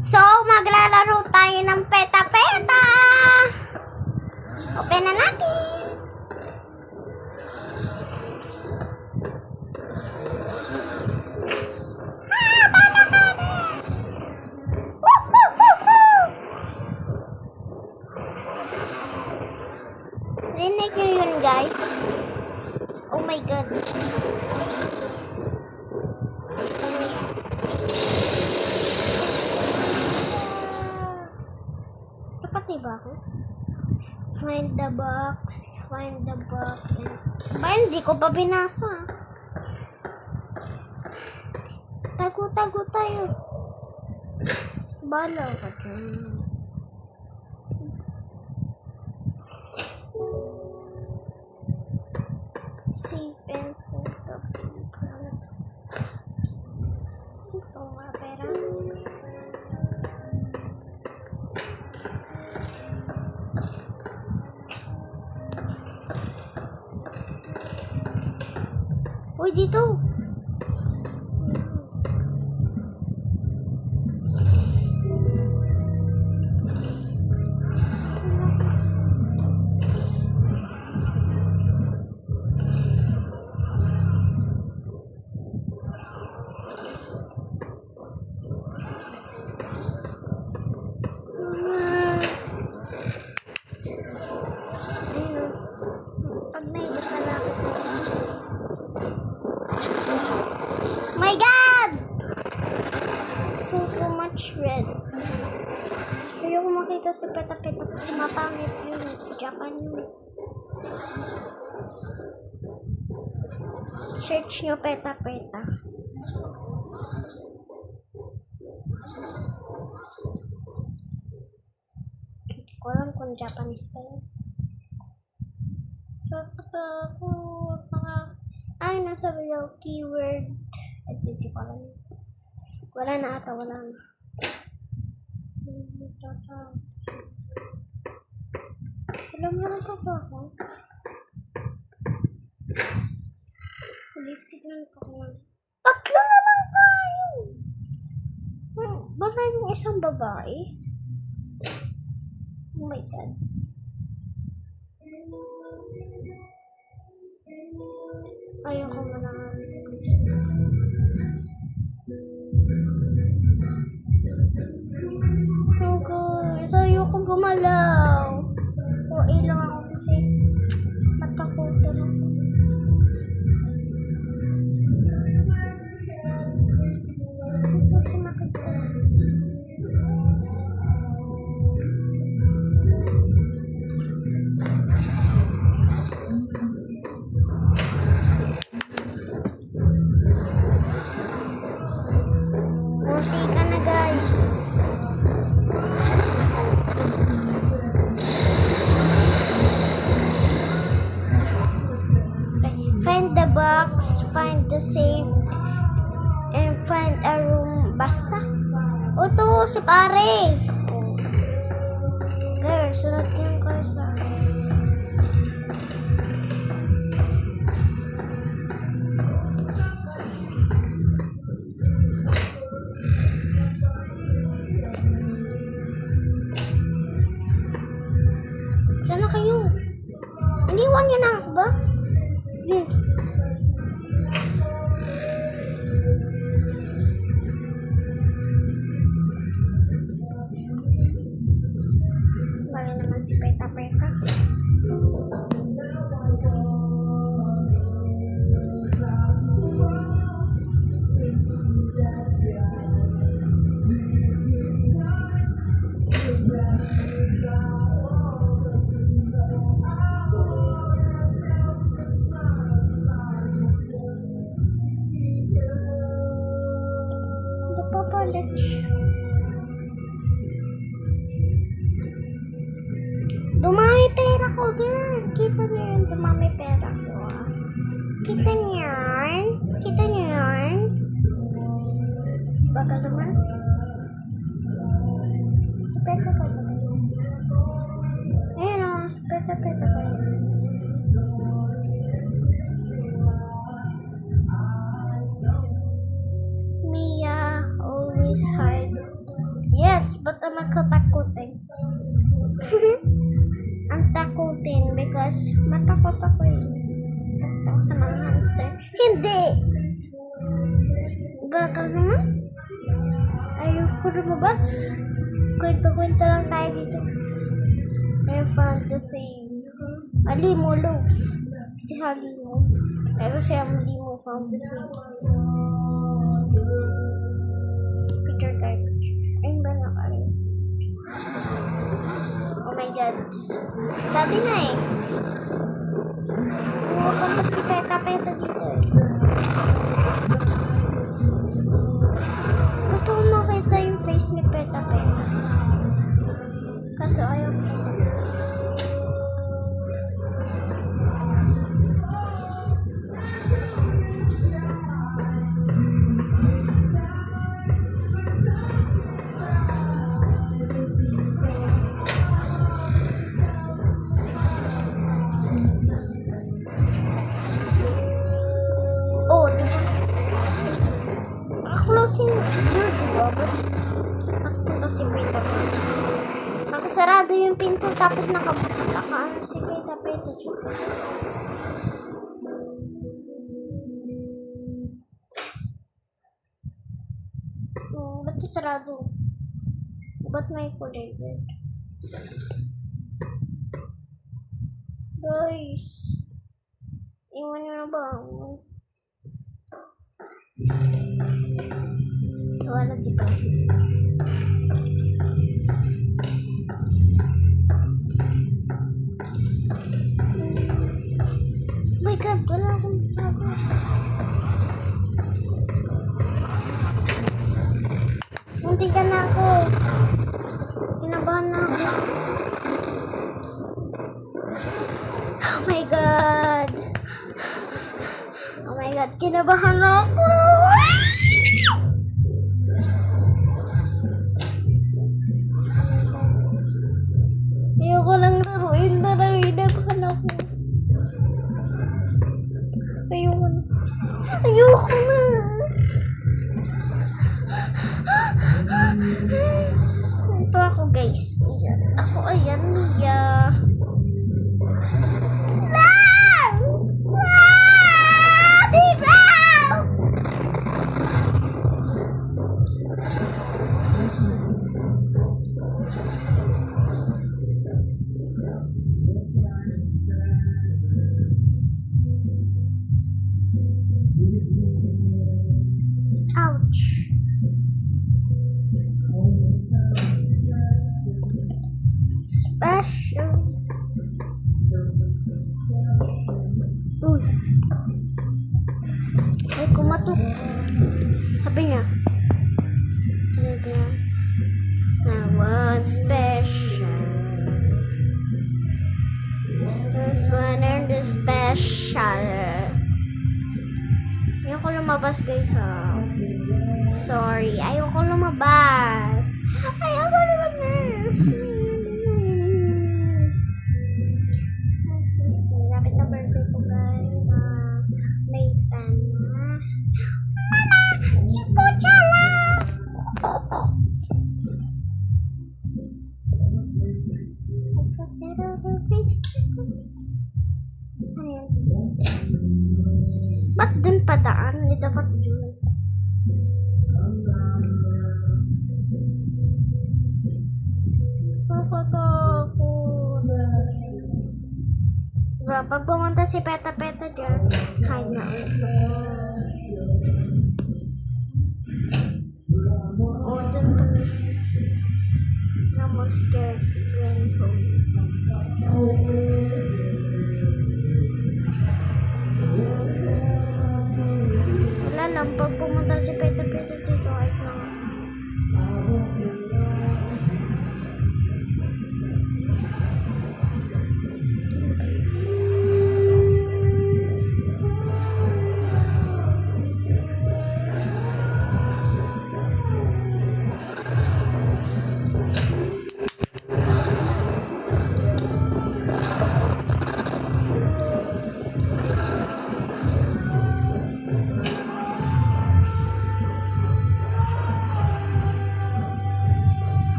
So, maglalaro tayo ng peta-peta. Open na natin. Rinig nyo yun, guys. Oh my God. Dapat diba ako? Find the box. Find the box. Ba, hindi ko pa binasa. Tago-tago tayo. Bala ka dyan. Save and put the paper. Ito nga pera. Uy, dito. My God! So too much red. Hindi ko makita sa peta-peta kasi mapangit yun. Sa Japan yun. Search nyo peta-peta. Hindi ko alam kung Japanese pa yun. Ay, nasa below keyword. Hindi ko alam. Wala na ata, wala na. Alam mo na pa ba ako? Tignan ko lang. Tatlo na lang tayo! Baka yung isang babae? Oh my God. Ayoko mo na. Oh God, ayoko gumalaw. O lang ako kasi matakutan ako. Kasi makita. Munti ka na, guys. Find the box, find the safe, and find a room. Basta. O to, si pare. Girl, sunod niyan kayo sa akin. Sana kayo. Iniwan niyo na ako ba? Wala naman si peta-peta. Dumami pera ko, girl. Kita niyo yun, dumami pera ko. Kita niyo yan? Kita niyo yan? Baka naman. Sa peta-peta ko. Ayan o, sa peta-peta ko. Mia always hides. Yes. magkatakutin. Ang takutin because matakot ako eh. Takot ako sa mga hamster. Hindi! Bagal naman. Ayoko lumabas. Kwento-kwento lang tayo dito. I found the same. Halimo, lo. Si Halimo. Pero siya Halimo found the same. Picture tayo, picture. Ayun ba nakarin? Oh my god. Sabi na eh. Pupunta si Peta dito eh. Gusto ko makita yung face ni Peta. Kaso ayaw ko. Oh, diba? Closing door, diba? But nakapunta si Peta. Nakasarado yung pinto tapos naka-ano si Peta. Ba't sarado? Ba't may kulay red? Guys, iwan nyo na ba ako? Wala dito. My God, wala akong tago. Muntikan na ako. Kinabahan na ako. Oh my God. Oh my God, kinabahan na ako. Ayoko nang laruin na lang. Kinabahan ako. Ayoko na. Ayoko na. Ito ako guys. Ayan. Ako ayan niya. Lang! Diba? Ouch. Special. Uy. Ay, kumatok. Sabi niya. I want special. This one and the special. Ayoko lumabas guys ha. Sorry, ayoko lumabas. Ayoko lumabas. Lapit na birthday ko guys. May fan na. Mama! Chipo chala! Ba't dun padaan? Hindi dapat dun. Nakatakot. Diba, pag pumunta si Peta dyan, hide na ulit ako. O, dun pa. I'm scared going home. Wala lang, pag pumunta si Peta dito, kahit na.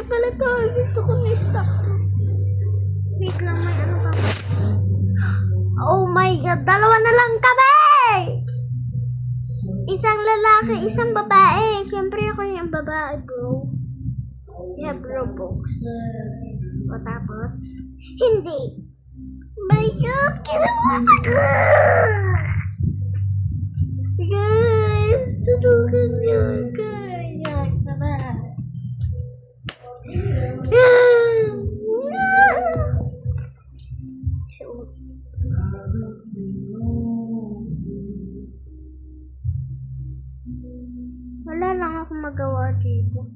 na pala to. Gusto ko na-stop to. Wait lang, may ano pa. Oh my God, dalawa na lang kami! Isang lalaki, isang babae. Siyempre ako yung babae, bro. Yeah, bro, box. O tapos, hindi. My God, kinawa ko! Guys, tulungan niyo ako. Yan, bye-bye. Wala lang ako magawa dito.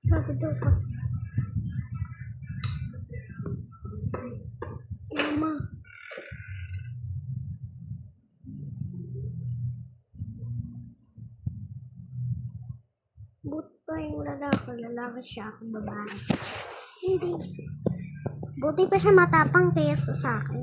Sabi daw kasi. Mama. Buti pa yung lalaki siya, ako babae. Hindi. Buti pa siya matapang kaya sa akin.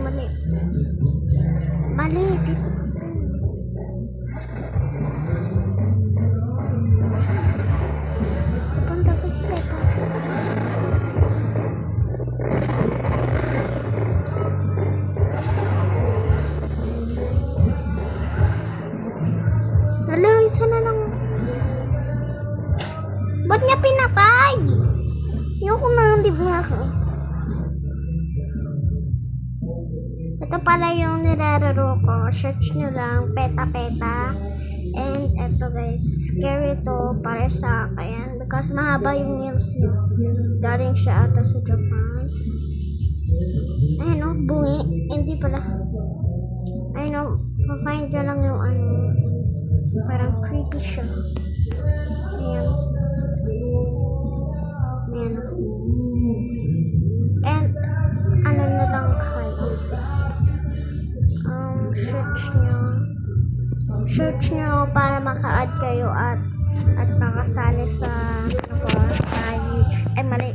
Mali. Mali. Dito. Punta ko sa peta. Lalo, isa na lang. Ba't niya pinatay? Ayoko na, di ba ako? Ito pala yung nilalaro ko. Search nyo lang, peta-peta. And eto guys, scary to para sa akin. Because mahaba yung nails nyo. Galing siya ata sa Japan. Ayun o, bungi. Hindi pala. Ayun o, find nyo lang yung ano. Parang creepy siya. Ayan. Ayan. And, ano na lang kayo. Search nyo para maka-add kayo at makasali sa YouTube. Mali.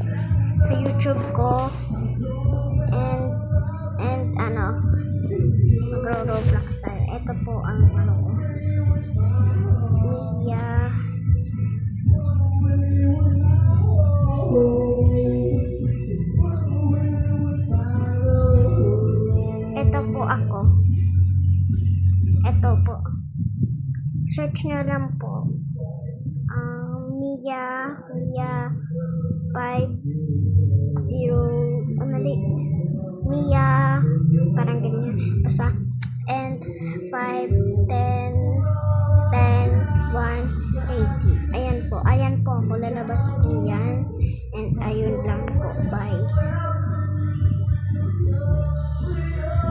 Sa YouTube ko. And ano, mag-Roblox tayo. Ito po ang ano ko. Mia. Ito po ako. Ito po. Search nyo lang po. Mia 50 mali. Mia parang ganyan. Basta and 5 10 10 180. Ayan po ako, lalabas po yan. And ayun lang po. Bye.